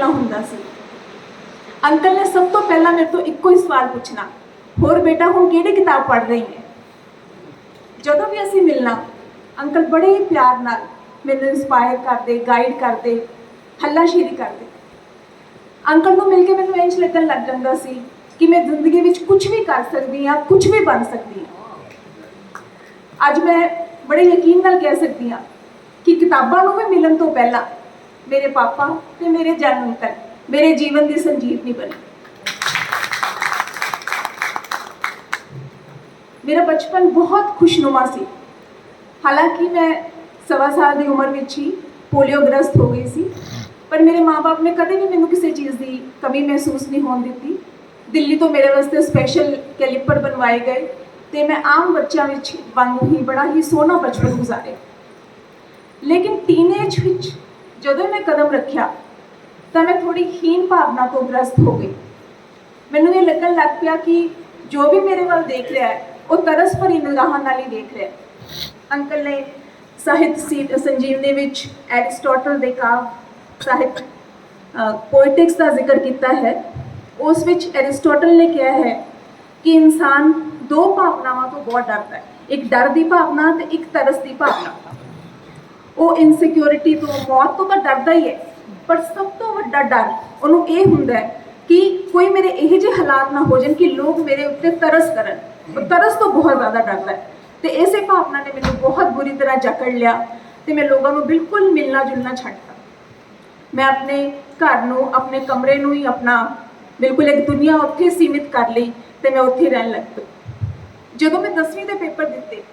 मिलना हुंदा सी। अंकल ने सब तो पहला मेरे तो इक्को ही सवाल पूछना, होर बेटा हुण किहड़ी किताब पढ़ रही है। जदों भी असीं मिलना अंकल बड़े ही प्यार नाल मैनूं इंस्पायर करते, गाइड करते, हल्लाशेरी करते। अंकल नूं मिल के मैनूं इंज लगन लग जांदा सी कि मैं जिंदगी विच कुछ भी कर सकदी हाँ, कुछ भी बन सकदी हाँ। अज मैं बड़े यकीन नाल कह सकदी हाँ कि किताबां नूं भी मिलन तो पहला मेरे पापा ते मेरे जन्म तक मेरे जीवन की संजीवनी बनी। मेरा बचपन बहुत खुशनुमा सी। हालांकि मैं 1.25 साल की उम्र में ही पोलियोग्रस्त हो गई सी, पर मेरे माँ बाप ने कभी भी मैनूं किसी चीज़ की कमी महसूस नहीं होने दी। दिल्ली तो मेरे वास्ते स्पैशल कैलिपर बनवाए गए तो मैं आम बच्चों वांगू ही बड़ा ही सोहना बचपन गुजारे। लेकिन टीनेज विच जदों मैं कदम रखा तो मैं थोड़ी हीन भावना तो ग्रस्त हो गई। मैनूं ये लगन लग पिया कि जो भी मेरे वाल देख रहा है वो तरस भरी निगाहां नाल ही देख रहा है। अंकल ने साहित्य संजीवनी विच एरिस्टोटल दे काव्य साहित्य पोइटिक्स का जिक्र किया है। उस विच एरिस्टोटल ने कहा है कि इंसान दो भावनावां तो बहुत डरता है, एक डर की भावना तो एक तरस की भावना। वो इनसिक्योरिटी तो मौत तो डरदा ही है, पर सब तो वड्डा डर उन्होंने ये हुंदा है कि कोई मेरे यह जे हालात ना हो जाए कि लोग मेरे उत्ते तरस करन। तरस तो बहुत ज़्यादा डरदा है। तो इस भावना ने मैंने बहुत बुरी तरह जकड़ लिया तो मैं लोगों को बिल्कुल मिलना जुलना छड्डता। मैं अपने घर नूं, अपने कमरे नूं ही अपना बिल्कुल एक दुनिया उत्थे सीमित कर ली तो मैं उत्थे रहन लग पई। जदों मैं 10वीं के पेपर दिते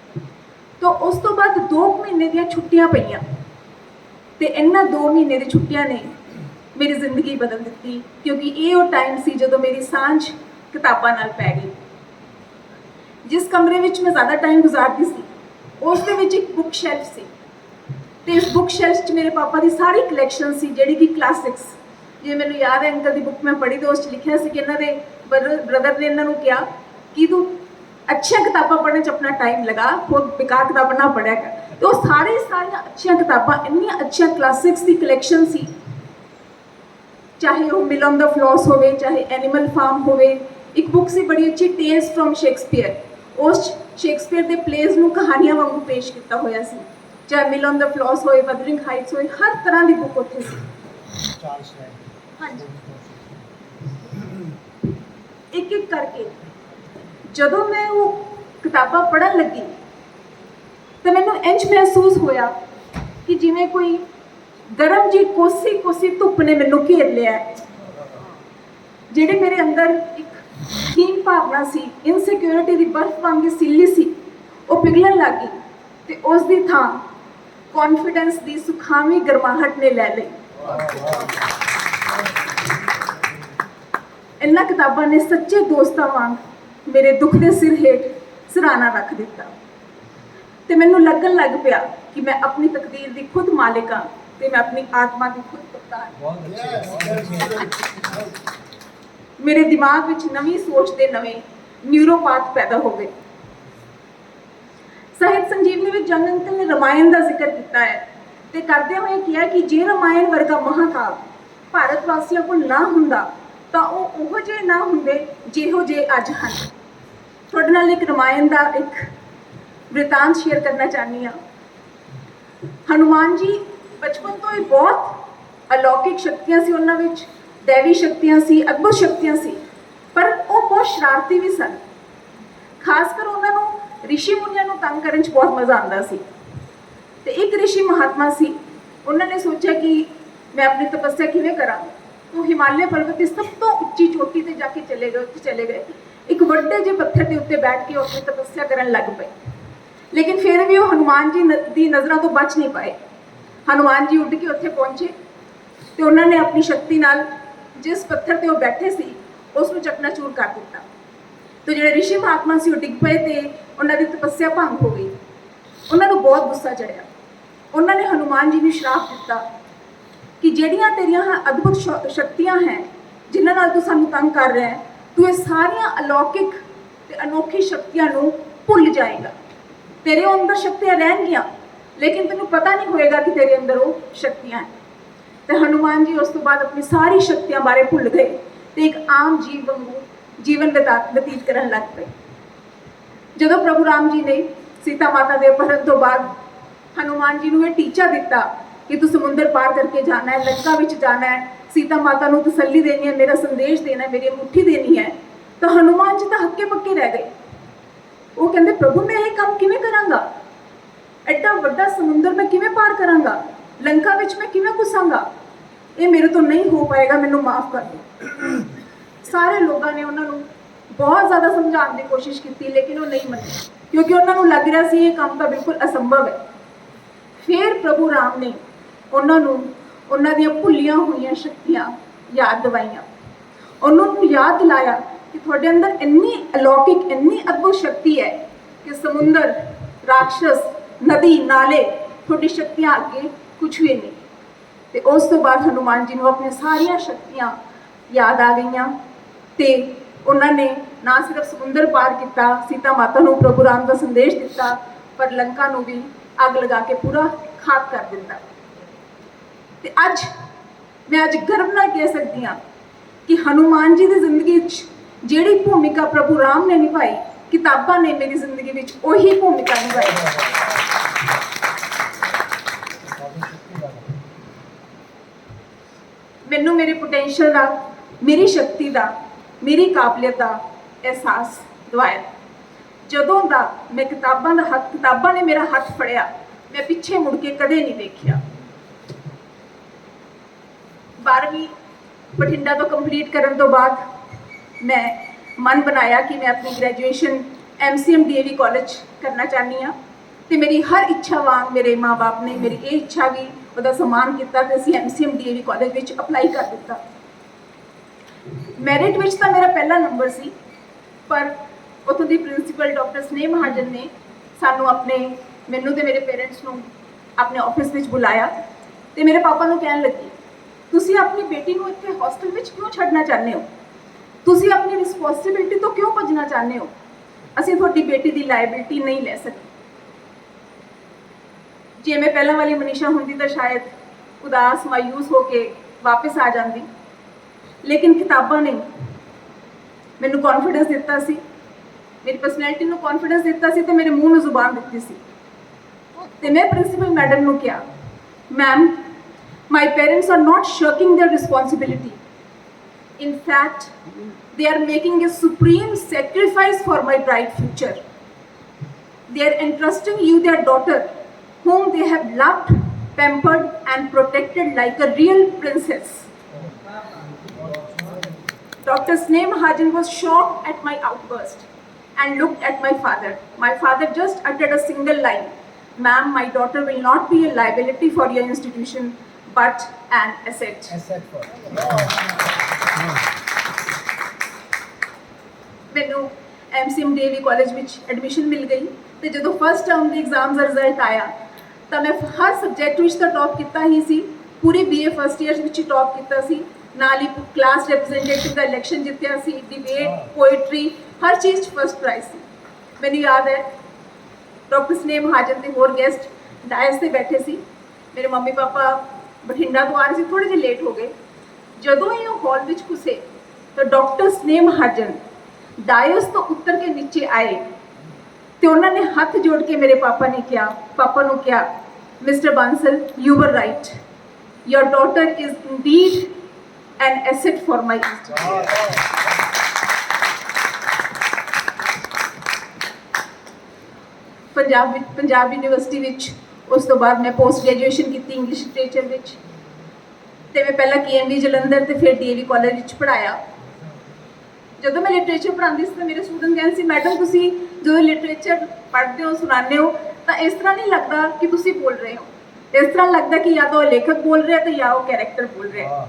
तो उस तो बाद 2 महीने दी छुट्टियां पईयां ते इन्हां 2 महीने दी छुट्टियां ने मेरी जिंदगी बदल दी, क्योंकि ये वो टाइम सी जदों मेरी सांझ किताबां नाल पै गई। जिस कमरे विच मैं ज़्यादा टाइम गुजारती सी उस दे विच एक बुक शेल्फ सी ते इस बुक शेल्फ मेरे पापा की सारी कलैक्शन सी जिहड़ी कि क्लासिक्स। जे मैनूं याद है अंकल की बुक मैं पढ़ी तो उस लिखिया सी कि इन्हां दे ब्रदर ने इन्हां नूं कहा कि तू अच्छी किताबां पढ़ने अपना टाइम लगा, बहुत बेकार किताबां ना पढ़िया कर। तो सारी अच्छी किताबां इन्नियां अच्छी क्लासिक्स की कलैक्शन सी, चाहे वो मिल ऑन द फ्लॉस हो, चाहे एनिमल फार्म हो। एक बुक सी बड़ी अच्छी टेल्स फ्रॉम शेक्सपीयर, उस शेक्सपीयर के प्लेज नूं कहानियां वांगू पेश किया होया सी। चाहे मिल ऑन द फ्लॉस हो, वदरिंग हाइट्स हो, हर तरह की बुक उत्थे सी। हाँ जी, एक एक करके जदों मैं वो किताबां पढ़न लगी तो मैनूं इंज महसूस होया कि जिवें कोई गरम जी कोसी कोसी धुप ने मैनूं घेर लिया है। जिहड़ी मेरे अंदर एक हीन भावना सी, इनसिक्योरिटी की बर्फ वांगी सिल्ली सी, वो पिघलन लग गई तो उसकी थां कॉन्फिडेंस की सुखावी गरमाहट ने ले ली। इन्हां किताबां ने सच्चे दोस्तां वांग मेरे दुख के सिर हेठ सराहना रख दिता तो मैनूं लगन लग पिया कि मैं अपनी तकदीर की खुद मालिक हाँ ते मैं अपनी आत्मा की खुद कप्तान। मेरे दिमाग विच नवीं सोच के नवे न्यूरोपाथ पैदा हो गए। साहित्य संजीवनी में जंग अंकल ने रामायण का जिक्र किया है तो करदे हुए कहा कि जे रामायण वर्गा महाकाव्य भारत वासियों को ना हुंदा तो वो जे ना हुंदे जिहो जे अज हैं। तुहाडे नाल एक रामायण का एक वृतांत शेयर करना चाहनी हाँ। हनुमान जी बचपन तो ही बहुत अलौकिक शक्तियां सी, उन्हां विच दैवी शक्तियां सी, अद्भुत शक्तियां सी, पर वो बहुत शरारती भी सन। खासकर उन्होंने ऋषि मुनियां नूं तंग करन च बहुत मज़ा आंदा सी। ते एक ऋषि महात्मा सी, उन्होंने सोचा कि मैं अपनी तपस्या किवें करां। तो हिमालय पर्वत की सब तो उच्ची चोटी ते जाके चले गए एक वड्डे जे पत्थर के उत्ते बैठ के अपनी तपस्या करन लग पे। लेकिन फिर भी वो हनुमान जी की नज़रों तो बच नहीं पाए। हनुमान जी उड़ के उत्थे पहुंचे तो उन्होंने अपनी शक्ति नाल जिस पत्थर पर वो बैठे सी उसनूं चकनाचूर कर दिता। तो जो ऋषि महात्मा से डिग पे तो उन्होंने तपस्या भंग हो गई। उन्होंने बहुत गुस्सा चढ़िया। उन्होंने हनुमान जी को श्राप दिता कि ਜਿਹੜੀਆਂ तेरिया अद्भुत शक्तियां हैं जिन्हां नाल तू सानूं तंग कर रहा है, तू ये सारिया अलौकिक ते अनोखी शक्तियां नूं भुल जाएगा। तेरे अंदर शक्तियां रहनगियां लेकिन तेनों पता नहीं होएगा कि तेरे अंदर वो शक्तियां हैं। ਤੇ ਹਨੂਮਾਨ ਜੀ ਉਸ ਤੋਂ ਬਾਅਦ ਆਪਣੀ ਸਾਰੀ ਸ਼ਕਤੀਆਂ ਬਾਰੇ ਭੁੱਲ ਗਏ ਤੇ ਇੱਕ ਆਮ ਜੀਵ ਵਾਂਗੂ ਜੀਵਨ ਬਤੀਤ ਕਰਨ ਲੱਗ ਪਏ। ਜਦੋਂ ਪ੍ਰਭੂ ਰਾਮ ਜੀ ਨੇ ਸੀਤਾ ਮਾਤਾ ਦੇ ਅਪਹਰਨ ਤੋਂ ਬਾਅਦ ਹਨੂਮਾਨ ਜੀ ਨੂੰ ਇਹ ਟੀਚਾ ਦਿੱਤਾ ਕਿ ਤੂੰ ਸਮੁੰਦਰ ਪਾਰ ਕਰਕੇ ਜਾਣਾ ਹੈ, ਲੰਕਾ ਵਿੱਚ ਜਾਣਾ ਹੈ, ਸੀਤਾ ਮਾਤਾ ਨੂੰ ਤਸੱਲੀ ਦੇਣੀ ਹੈ, ਮੇਰਾ ਸੰਦੇਸ਼ ਦੇਣਾ ਹੈ, ਮੇਰੀ ਮੁੱਠੀ ਦੇਣੀ ਹੈ, ਤਾਂ ਹਨੂਮਾਨ ਜੀ ਤਾਂ ਹੱਕੇ ਪੱਕੇ ਰਹਿ ਗਏ। ਉਹ ਕਹਿੰਦੇ ਪ੍ਰਭੂ ਮੈਂ ਇਹ ਕੰਮ ਕਿਵੇਂ ਕਰਾਂਗਾ, ਐਡਾ ਵੱਡਾ ਸਮੁੰਦਰ ਮੈਂ ਕਿਵੇਂ ਪਾਰ ਕਰਾਂਗਾ, ਲੰਕਾ ਵਿੱਚ ਮੈਂ ਕਿਵੇਂ ਘੁਸਾਂਗਾ, ਇਹ ਮੇਰੇ ਤੋਂ ਨਹੀਂ ਹੋ ਪਾਏਗਾ, ਮੈਨੂੰ ਮਾਫ ਕਰ ਦਿਓ। ਸਾਰੇ ਲੋਕਾਂ ਨੇ ਉਹਨਾਂ ਨੂੰ ਬਹੁਤ ਜ਼ਿਆਦਾ ਸਮਝਾਉਣ ਦੀ ਕੋਸ਼ਿਸ਼ ਕੀਤੀ ਲੇਕਿਨ ਉਹ ਨਹੀਂ ਮੰਨੇ ਕਿਉਂਕਿ ਉਹਨਾਂ ਨੂੰ ਲੱਗ ਰਿਹਾ ਸੀ ਇਹ ਕੰਮ ਤਾਂ ਬਿਲਕੁਲ ਅਸੰਭਵ ਹੈ। ਫਿਰ ਪ੍ਰਭੂ ਰਾਮ ਨੇ ਉਹਨਾਂ ਨੂੰ ਉਹਨਾਂ ਦੀਆਂ ਭੁੱਲੀਆਂ ਹੋਈਆਂ ਸ਼ਕਤੀਆਂ ਯਾਦ ਦਿਵਾਈਆਂ, ਉਹਨਾਂ ਨੂੰ ਯਾਦ ਦਿਲਾਇਆ ਕਿ ਤੁਹਾਡੇ ਅੰਦਰ ਇੰਨੀ ਅਲੌਕਿਕ ਇੰਨੀ ਅਦਭੁਤ ਸ਼ਕਤੀ ਹੈ ਕਿ ਸਮੁੰਦਰ, ਰਾਖਸ਼ਸ, ਨਦੀ, ਨਾਲੇ ਤੁਹਾਡੀ ਸ਼ਕਤੀਆਂ ਅੱਗੇ ਕੁਝ ਵੀ ਨਹੀਂ। ਤੇ ਉਸ ਤੋਂ ਬਾਅਦ ਹਨੂਮਾਨ ਜੀ ਨੂੰ ਆਪਣੀਆਂ ਸਾਰੀਆਂ ਸ਼ਕਤੀਆਂ ਯਾਦ ਆ ਗਈਆਂ ਤੇ ਉਹਨਾਂ ਨੇ ਨਾ ਸਿਰਫ ਸਮੁੰਦਰ ਪਾਰ ਕੀਤਾ, ਸੀਤਾ ਮਾਤਾ ਨੂੰ ਪ੍ਰਭੂ ਰਾਮ ਦਾ ਸੰਦੇਸ਼ ਦਿੱਤਾ, ਪਰ ਲੰਕਾ ਨੂੰ ਵੀ ਅੱਗ ਲਗਾ ਕੇ ਪੂਰਾ ਖਾਕ ਕਰ ਦਿੱਤਾ। ਤੇ ਮੈਂ ਅੱਜ ਗਰਵ ਨਾਲ ਕਹਿ ਸਕਦੀ ਹਾਂ ਕਿ ਹਨੂਮਾਨ ਜੀ ਦੀ ਜ਼ਿੰਦਗੀ 'ਚ ਜਿਹੜੀ ਭੂਮਿਕਾ ਪ੍ਰਭੂ ਰਾਮ ਨੇ ਨਿਭਾਈ, ਕਿਤਾਬਾਂ ਨੇ ਮੇਰੀ ਜ਼ਿੰਦਗੀ ਵਿੱਚ ਉਹੀ ਭੂਮਿਕਾ ਨਿਭਾਈ। ਮੈਨੂੰ ਮੇਰੇ ਪੋਟੈਂਸ਼ੀਅਲ ਦਾ, ਮੇਰੀ ਸ਼ਕਤੀ ਦਾ, ਮੇਰੀ ਕਾਬਲੀਅਤ ਦਾ ਅਹਿਸਾਸ ਦਿਵਾਇਆ। ਜਦੋਂ ਦਾ ਮੈਂ ਕਿਤਾਬਾਂ ਨੇ ਮੇਰਾ ਹੱਥ ਫੜਿਆ, ਮੈਂ ਪਿੱਛੇ ਮੁੜ ਕੇ ਕਦੇ ਨਹੀਂ ਵੇਖਿਆ। 12ਵੀਂ ਬਠਿੰਡਾ ਤੋਂ ਕੰਪਲੀਟ ਕਰਨ ਤੋਂ ਬਾਅਦ ਮੈਂ ਮਨ ਬਣਾਇਆ ਕਿ ਮੈਂ ਆਪਣੀ ਗ੍ਰੈਜੂਏਸ਼ਨ MCM DAV ਕਾਲਜ ਕਰਨਾ ਚਾਹੁੰਦੀ ਹਾਂ ਤੇ ਮੇਰੀ ਹਰ ਇੱਛਾ ਵਾਂਗ ਮੇਰੇ ਮਾਂ-ਬਾਪ ਨੇ ਮੇਰੀ ਇਹ ਇੱਛਾ ਵੀ ਉਹਦਾ ਸਨਮਾਨ ਕੀਤਾ ਤੇ ਅਸੀਂ MCM DAV ਕਾਲਜ ਵਿੱਚ ਅਪਲਾਈ ਕਰ ਦਿੱਤਾ। ਮੈਰਿਟ ਵਿੱਚ ਤਾਂ ਮੇਰਾ ਪਹਿਲਾ ਨੰਬਰ ਸੀ, ਪਰ ਉੱਥੋਂ ਦੀ ਪ੍ਰਿੰਸੀਪਲ ਡਾਕਟਰ ਸਨੇਹ ਮਹਾਜਨ ਨੇ ਮੈਨੂੰ ਤੇ ਮੇਰੇ ਪੇਰੈਂਟਸ ਨੂੰ ਆਪਣੇ ਆਫਿਸ ਵਿੱਚ ਬੁਲਾਇਆ ਤੇ ਮੇਰੇ ਪਾਪਾ ਨੂੰ ਕਹਿਣ ਲੱਗੀ, ਤੁਸੀਂ ਆਪਣੀ ਬੇਟੀ ਨੂੰ ਇੱਥੇ ਹੌਸਟਲ ਵਿੱਚ ਕਿਉਂ ਛੱਡਣਾ ਚਾਹੁੰਦੇ ਹੋ, ਤੁਸੀਂ ਆਪਣੀ ਰਿਸਪੌਂਸਿਬਿਲਿਟੀ ਤੋਂ ਕਿਉਂ ਭੱਜਣਾ ਚਾਹੁੰਦੇ ਹੋ, ਅਸੀਂ ਤੁਹਾਡੀ ਬੇਟੀ ਦੀ ਲਾਇਬਿਲਿਟੀ ਨਹੀਂ ਲੈ ਸਕਦੇ। ਜੇ ਮੈਂ ਪਹਿਲਾਂ ਵਾਲੀ ਮਨੀਸ਼ਾ ਹੁੰਦੀ ਤਾਂ ਸ਼ਾਇਦ ਉਦਾਸ ਮਾਯੂਸ ਹੋ ਕੇ ਵਾਪਸ ਆ ਜਾਂਦੀ, ਲੇਕਿਨ ਕਿਤਾਬਾਂ ਨੇ ਮੈਨੂੰ ਕੌਨਫੀਡੈਂਸ ਦਿੱਤਾ ਸੀ, ਮੇਰੀ ਪਰਸਨੈਲਿਟੀ ਨੂੰ ਕੌਨਫੀਡੈਂਸ ਦਿੱਤਾ ਸੀ ਤੇ ਮੇਰੇ ਮੂੰਹ ਨੂੰ ਜ਼ੁਬਾਨ ਦਿੱਤੀ ਸੀ। ਤੇ ਮੈਂ ਪ੍ਰਿੰਸੀਪਲ ਮੈਡਮ ਨੂੰ ਕਿਹਾ, ma'am, my parents are not shirking their responsibility. In fact, they are making a supreme sacrifice for my bright future. They are entrusting you their daughter, whom they have loved, pampered and protected like a real princess. Dr. Sneha Mahajan was shocked at my outburst and looked at my father. My father just uttered a single line, ma'am, my daughter will not be a liability for your institution, but an asset. ਮੈਨੂੰ MCM DAV college ਵਿੱਚ admission ਮਿਲ ਗਈ ਤੇ ਜਦੋਂ first term ਦੇ exam ਦਾ result ਆਇਆ ਤਾਂ ਮੈਂ ਹਰ subject ਵਿੱਚ ਤਾਂ ਟੌਪ ਕੀਤਾ ਹੀ ਸੀ, ਪੂਰੀ BA ਫਸਟ ਈਅਰ ਵਿੱਚ ਟੌਪ ਕੀਤਾ ਸੀ, ਨਾਲ ਹੀ ਕਲਾਸ ਰਿਪਰੈਜ਼ੈਂਟੇਟਿਵ ਦਾ ਇਲੈਕਸ਼ਨ ਜਿੱਤਿਆ ਸੀ, ਡਿਬੇਟ, ਪੋਇਟਰੀ, ਹਰ ਚੀਜ਼ 'ਚ ਫਸਟ ਪ੍ਰਾਈਜ਼ ਸੀ। ਮੈਨੂੰ ਯਾਦ ਹੈ ਡਾਕਟਰ ਸਨੇਹ ਮਹਾਜਨ ਤੇ ਹੋਰ ਗੈਸਟ ਡਾਇਸ ਤੇ ਬੈਠੇ ਸੀ, ਮੇਰੇ ਮੰਮੀ ਪਾਪਾ ਬਠਿੰਡਾ ਤੋਂ ਆ ਰਹੇ ਸੀ, ਥੋੜੇ ਜਿਹੇ ਲੇਟ ਹੋ ਗਏ। ਜਦੋਂ ਹੀ ਉਹ ਹਾਲ ਵਿੱਚ ਘੁਸੇ ਤਾਂ ਡਾਕਟਰ ਸਨੇਹ ਮਹਾਜਨ ਡਾਇਸ ਤੋਂ ਉੱਤਰ ਕੇ ਨੀਚੇ ਆਏ ਤੇ ਉਹਨਾਂ ਨੇ ਹੱਥ ਜੋੜ ਕੇ ਮੇਰੇ ਪਾਪਾ ਨੂੰ ਕਿਹਾ, mister Bansal, you were right, your daughter is indeed an asset for my institute. Punjab university ਵਿੱਚ ਉਸ ਤੋਂ ਬਾਅਦ ਮੈਂ ਪੋਸਟ ਗ੍ਰੈਜੂਏਸ਼ਨ ਕੀਤੀ ਇੰਗਲਿਸ਼ ਲਿਟਰੇਚਰ ਵਿੱਚ ਤੇ ਮੈਂ ਪਹਿਲਾਂ KMB ਜਲੰਧਰ ਤੇ ਫਿਰ DAV ਕਾਲਜ ਵਿੱਚ ਪੜ੍ਹਾਇਆ। ਜਦੋਂ ਮੈਂ ਲਿਟਰੇਚਰ ਪੜ੍ਹਾਉਂਦੀ ਸੀ ਤਾਂ ਮੇਰੇ ਸਟੂਡੈਂਟ ਕਹਿੰਦੇ ਸੀ, ਮੈਡਮ ਤੁਸੀਂ ਜਦੋਂ ਲਿਟਰੇਚਰ ਪੜ੍ਹਦੇ ਹੋ, ਸੁਣਾਉਂਦੇ ਹੋ ਤਾਂ ਇਸ ਤਰ੍ਹਾਂ ਨਹੀਂ ਲੱਗਦਾ ਕਿ ਤੁਸੀਂ ਬੋਲ ਰਹੇ ਹੋ, ਇਸ ਤਰ੍ਹਾਂ ਲੱਗਦਾ ਕਿ ਜਾਂ ਤਾਂ ਉਹ ਲੇਖਕ ਬੋਲ ਰਿਹਾ ਤੇ ਜਾਂ ਉਹ ਕੈਰੈਕਟਰ ਬੋਲ ਰਿਹਾ।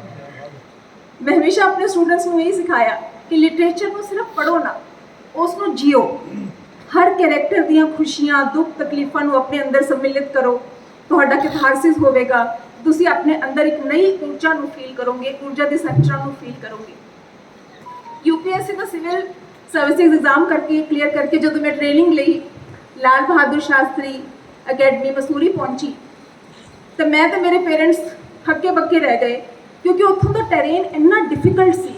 ਮੈਂ ਹਮੇਸ਼ਾ ਆਪਣੇ ਸਟੂਡੈਂਟਸ ਨੂੰ ਇਹ ਸਿਖਾਇਆ ਕਿ ਲਿਟਰੇਚਰ ਨੂੰ ਸਿਰਫ ਪੜ੍ਹੋ ਨਾ, ਉਸ ਨੂੰ ਜੀਓ, ਹਰ ਕੈਰੈਕਟਰ ਦੀਆਂ ਖੁਸ਼ੀਆਂ, ਦੁੱਖ, ਤਕਲੀਫਾਂ ਨੂੰ ਆਪਣੇ ਅੰਦਰ ਸੰਮਿਲਿਤ ਕਰੋ, ਤੁਹਾਡਾ ਕੈਥਾਰਸਿਸ ਹੋਵੇਗਾ, ਤੁਸੀਂ ਆਪਣੇ ਅੰਦਰ ਇੱਕ ਨਈ ਊਰਜਾ ਨੂੰ ਫੀਲ ਕਰੋਗੇ, ਊਰਜਾ ਦੇ ਸੰਚਾਰ ਨੂੰ ਫੀਲ ਕਰੋਗੇ। UPSC ਦਾ ਸਿਵਲ ਸਰਵਿਸਿਜ਼ ਐਗਜ਼ਾਮ ਕਲੀਅਰ ਕਰਕੇ ਜਦੋਂ ਮੈਂ ਟ੍ਰੇਨਿੰਗ ਲਈ ਲਾਲ ਬਹਾਦੁਰ ਸ਼ਾਸਤਰੀ ਅਕੈਡਮੀ ਮਸੂਰੀ ਪਹੁੰਚੀ ਤਾਂ ਮੈਂ ਤੇ ਮੇਰੇ ਪੇਰੈਂਟਸ हक्के बक्के रह गए क्योंकि उत्थों का टैरेन इन्ना डिफिकल्ट सी।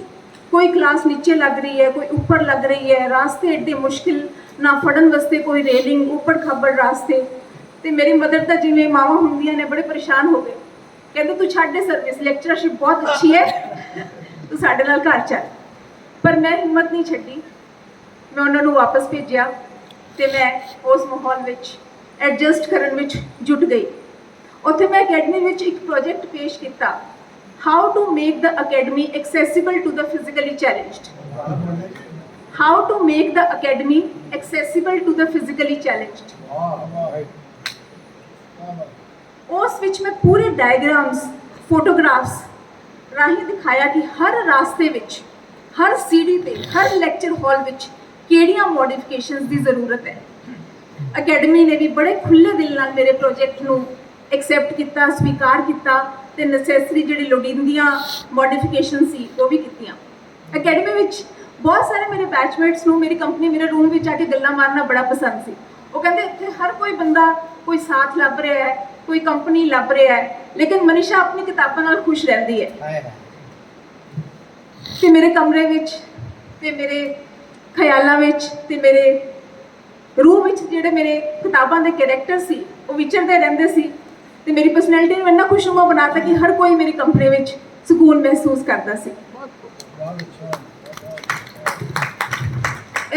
कोई क्लास नीचे लग रही है, कोई ऊपर लग रही है, रास्ते एडे मुश्किल, ना फड़न वास्ते कोई रेलिंग, ऊपर खब्बड़ रास्ते। तो मेरी मदर तो जिमें मावां होंदियां ने बड़े परेशान हो गए, कहते तू छड्ड दे सर्विस, लेक्चरशिप बहुत अच्छी है, तू साडे नाल घर चल। पर मैं हिम्मत नहीं छड्डी, मैं उन्होंने वापस भेजा तो मैं उस माहौल विच एडजस्ट करन विच जुट गई। उत्थे मैं अकैडमी विच एक प्रोजेक्ट पेश किया, how to make the academy accessible to the physically challenged. How to make the academy accessible to the physically challenged. उस विच मैं पूरे डायग्राम्स, फोटोग्राफ्स राही दिखाया कि हर रास्ते विच, हर सीढ़ी पे, हर लैक्चर हॉल विच किहड़ियां मॉडिफिकेशंस की जरूरत है। अकैडमी ने भी बड़े खुले दिल नाल मेरे प्रोजेक्ट नूं एक्सैप्ट किया, स्वीकार किया ते नसैसरी जिहड़ी लोड़ींदियां मॉडिफिकेशन सी वो भी कीतियां। अकैडमी विच बहुत सारे मेरे बैचमेट्स नूं मेरी कंपनी मेरे रूम विच आके गल्लां मारना बड़ा पसंद सी। वो कहते इत्थे हर कोई बंदा कोई साथ लभ रहा है, कोई कंपनी लभ रहा है, लेकिन मनीषा अपनी किताबां नाल खुश रहती है। ते मेरे कमरे विच ते मेरे ख्यालों विच ते मेरे रूह विच जिहड़े मेरे किताबां दे कैरेक्टर सी वो विचरदे रहिंदे सी ते मेरी पर्सनैलिटी नूं इन्ना खुशनुमा बनाता कि हर कोई मेरी कंपनी विच सुकून महसूस करता सी।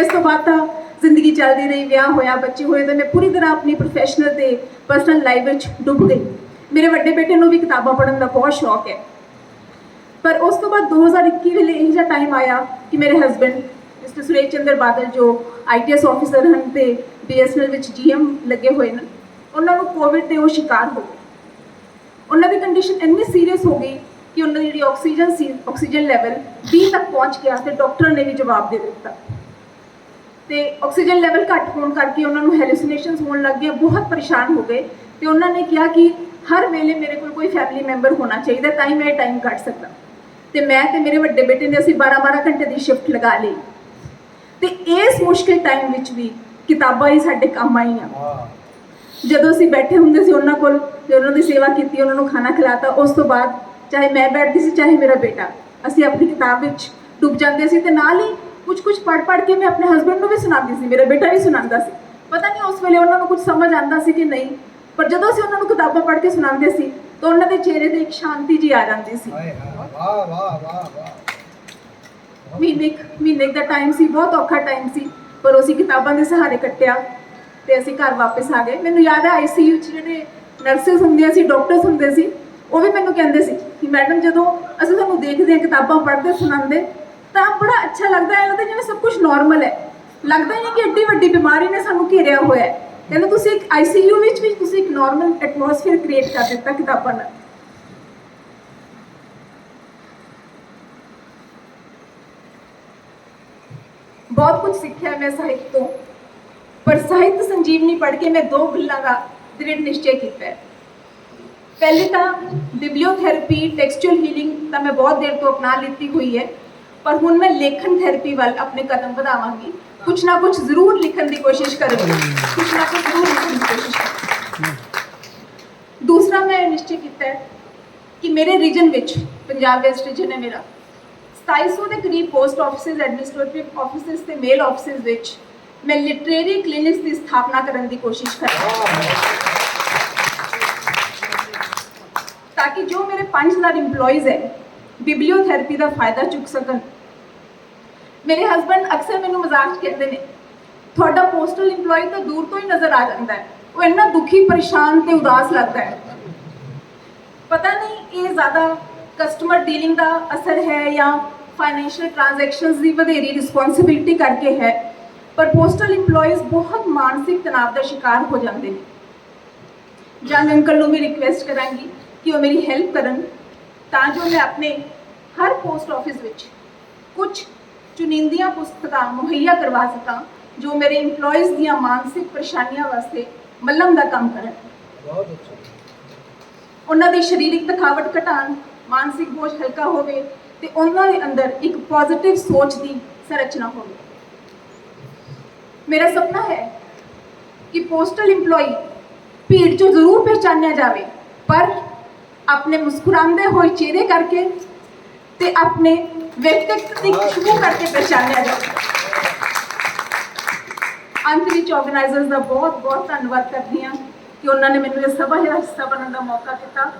इस तो बाद जिंदगी चलती रही, ब्याह होया, बच्चे होए तो मैं पूरी तरह अपनी प्रोफैशनल ते पर्सनल लाइफ विच डुब गई। मेरे वड्डे बेटे नूं भी किताबां पढ़न का बहुत शौक है। पर उस तो बाद 2021 वेले यही जिहा टाइम आया कि मेरे हसबैंड मिस्टर सुरेश चंद्र बादल जो ITS ऑफिसर हैं तो BSNL विच GM लगे हुए हैं, उन्होंने कोविड के वो शिकार हो गए। उन्होंने कंडीशन इन्नी सीरीयस हो गई कि उन्होंने जी ऑक्सीजन लैवल 20 तक पहुँच गया तो डॉक्टर ने भी जवाब दे दिता। तो ऑक्सीजन लैवल घट होने करके उन्होंने हैलूसीनेशंस होने लग गए, बहुत परेशान हो गए। तो उन्होंने कहा कि हर वेले मेरे को कोई फैमिली मैंबर होना चाहिए ताकि मैं टाइम कट सकता। तो मैं तो मेरे वड्डे बेटे ने असीं 12-12 घंटे की शिफ्ट लगा ली। तो इस मुश्किल टाइम विच भी किताबां ही साडे काम आईयां। जदों असीं बैठे हुंदे सी उन्हां कोल ते उन्हां दी सेवा कीती, उन्हां नूं खाना खिलाता, उस तो बाद चाहे मैं बैठदी सी चाहे मेरा बेटा, असीं अपनी किताब विच डुब जांदे सी ते नाल ही कुछ पढ़ के मैं अपने हसबैंड नूं भी सुणांदी सी, मेरा बेटा भी सुणांदा सी। पता नहीं उस वेले उन्हां नूं कुछ समझ आंदा सी कि नहीं, पर जदों असीं उन्हां नूं किताबां पढ़ के सुणांदे सी तो उन्हां दे चेहरे ते एक शांति जी आ जांदी सी। महीने का टाइम सी, बहुत औखा टाइम सी, पर उसी किताबां दे सहारे कट्टिया ते असीं घर वापस आ गए। मैनूं याद है ICU च जिहड़े नर्सिस हुंदियां सी, डॉक्टर्स हुंदे सी, वो भी मैनूं कहंदे सी कि मैडम जदों असीं तुहानूं देखदे हां किताबां पढ़दे सुणांदे तो बड़ा अच्छा लगता है, लगता जिवें सब कुछ नॉर्मल है, लगता ही नहीं कि एड्डी वड्डी बीमारी ने सानूं घेरिया होया है। कहंदे तुसीं एक ICU विच भी तुसीं एक नॉर्मल एटमोसफेयर क्रिएट कर दिता किताबां नाल। बहुत कुछ सीखा मैं साहित्य तो, पर साहित्य संजीवनी पढ़ के मैं 2 गल्लां दा दृढ़ निश्चय किया। पहले तो बिबलियोथैरेपी, टेक्सचुअल हीलिंग तो मैं बहुत देर तो अपना लीती हुई है, पर हुण मैं लेखन थैरेपी वाल अपने कदम बढ़ावांगी। कुछ ना कुछ जरूर लिखने की कोशिश करूँगी, कुछ ना कुछ जरूर लिखने की कोशिश करूँगी। दूसरा मैं निश्चय किया कि मेरे रीजन विच, पंजाब वेस्ट रीजन है मेरा, 2700 के करीब पोस्ट ऑफिस, एडमिनिस्ट्रेटिव ऑफिस ते मेल ऑफिस विच मैं लिटरेरी क्लिनिक्स की स्थापना करने की कोशिश करूँगी, ताकि जो मेरे 5000 इंप्लॉइज है बिबलियोथैरेपी का फायदा चुक सकन। मेरे हसबैंड अक्सर मैनूं मजाक कहते हैं, थोड़ा पोस्टल इंप्लॉय तो दूर तो ही नज़र आ जाता है, वो इन्ना दुखी, परेशान ते उदास लगता है। पता नहीं ये ज़्यादा कस्टमर डीलिंग का असर है या फाइनैशियल ट्रांजैक्शंस की वधेरी रिस्पॉन्सिबिलिटी करके है, पर पोस्टल इंप्लॉयज़ बहुत मानसिक तनाव का शिकार हो जाते हैं। जां मैं अंकल नूं भी रिक्वेस्ट करांगी कि वो मेरी हेल्प करन तां जो मैं अपने हर पोस्ट ऑफिस विच कुछ चुनिंदियां पुस्तकां मुहैया करवा सकां जो मेरे इंप्लॉइज़ दियां मानसिक परेशानियां वास्ते मलम का काम करन, उन्हां दी शरीरिक थकावट घटाण, मानसिक बोझ हल्का होवे ते उन्हां दे अंदर एक पॉजिटिव सोच की संरचना होवे। मेरा सपना है कि पोस्टल इंप्लॉई भीड़ चो जरूर पहचानिया जाए, पर ਆਪਣੇ ਮੁਸਕਰਾਉਂਦੇ ਹੋਏ ਚਿਹਰੇ ਕਰਕੇ ਤੇ ਆਪਣੇ ਵਿਅਕਤੀਤਵ ਦੀ ਖੁਸ਼ਬੂ ਕਰਕੇ ਪਛਾਣਿਆ ਜਾਵੇ। ਅੰਤ ਵਿੱਚ ਆਰਗੇਨਾਈਜ਼ਰਸ ਦਾ ਬਹੁਤ ਬਹੁਤ ਧੰਨਵਾਦ ਕਰਦੀ ਹਾਂ ਕਿ ਉਹਨਾਂ ਨੇ ਮੈਨੂੰ ਇਸ ਸਭਾ ਦਾ ਹਿੱਸਾ ਬਣਨ ਦਾ ਮੌਕਾ ਦਿੱਤਾ।